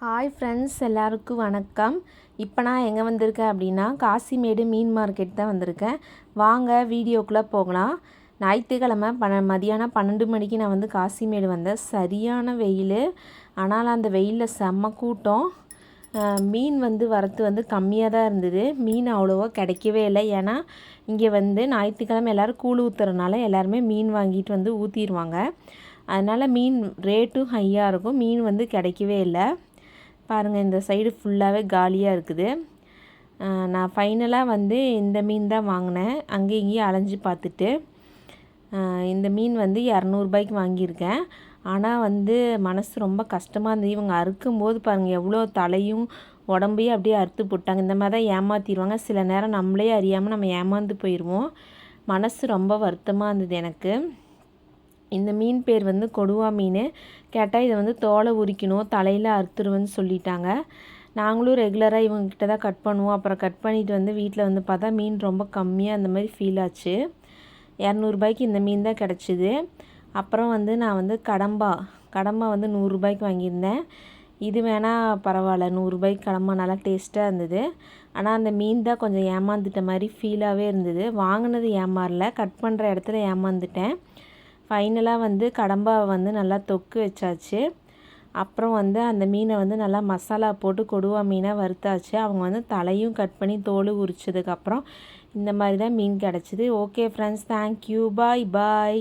Hi friends, எல்லாருக்கும் வணக்கம். இப்போ நான் எங்கே வந்திருக்கேன் அப்படின்னா காசிமேடு மீன் மார்க்கெட் தான் வந்திருக்கேன். வாங்க வீடியோக்குள்ளே போகலாம். ஞாயிற்றுக்கிழமை மதியானம் 12 மணிக்கு நான் வந்து காசிமேடு வந்தேன். சரியான வெயில், ஆனால் அந்த வெயிலில் செம்ம கூட்டம். மீன் வந்து வரத்து வந்து கம்மியாக தான் இருந்தது. மீன் அவ்வளோவா கிடைக்கவே இல்லை. ஏன்னா இங்கே வந்து ஞாயிற்றுக்கிழமை எல்லோரும் கூழ் ஊற்றுறதுனால எல்லாருமே மீன் வாங்கிட்டு வந்து ஊற்றிடுவாங்க. அதனால் மீன் ரேட்டும் ஹையாக இருக்கும். மீன் வந்து கிடைக்கவே இல்லை. பாருங்கள், இந்த சைடு ஃபுல்லாகவே காலியாக இருக்குது. நான் ஃபைனலாக வந்து இந்த மீன் தான் வாங்கினேன். அங்கேயும் இங்கேயும் அலைஞ்சு பார்த்துட்டு இந்த மீன் வந்து 200 வாங்கியிருக்கேன். ஆனால் வந்து மனசு ரொம்ப கஷ்டமாக இருந்தது. இவங்க அறுக்கும்போது பாருங்கள் எவ்வளோ தலையும் உடம்பையும் அப்படியே அறுத்து போட்டாங்க. இந்த மாதிரி தான் ஏமாற்றிடுவாங்க. சில நேரம் நம்மளே அறியாமல் நம்ம ஏமாந்து போயிடுவோம். மனசு ரொம்ப வருத்தமாக இருந்தது எனக்கு. இந்த மீன் பேர் வந்து கொடுவா மீன். கேட்டால் இதை வந்து தோலை உரிக்கணும், தலையில் அறுத்துருவேன்னு சொல்லிட்டாங்க. நாங்களும் ரெகுலராக இவங்ககிட்ட தான் கட் பண்ணுவோம். அப்புறம் கட் பண்ணிவிட்டு வந்து வீட்டில் வந்து பார்த்தா மீன் ரொம்ப கம்மியாக அந்த மாதிரி ஃபீல் ஆச்சு. 200 இந்த மீன் தான் கிடச்சிது. அப்புறம் வந்து நான் வந்து கடம்பா வந்து 100 வாங்கியிருந்தேன். இது வேணால் பரவாயில்ல, 100 கடம்பா நல்லா டேஸ்ட்டாக இருந்தது. ஆனால் அந்த மீன் தான் கொஞ்சம் ஏமாந்துட்ட மாதிரி ஃபீலாகவே இருந்தது. வாங்கினது ஏமாறல, கட் பண்ணுற இடத்துல ஏமாந்துட்டேன். ஃபைனலாக வந்து கடம்பாவை வந்து நல்லா தொக்கு வச்சாச்சு. அப்புறம் வந்து அந்த மீனை வந்து நல்லா மசாலா போட்டு கொடுவா மீனை வறுத்தாச்சு. அவங்க வந்து தலையும் கட் பண்ணி தோல் உரிச்சதுக்கப்புறம் இந்த மாதிரி தான் மீன் கிடச்சிது. ஓகே ஃப்ரெண்ட்ஸ், தேங்க்யூ, பாய்.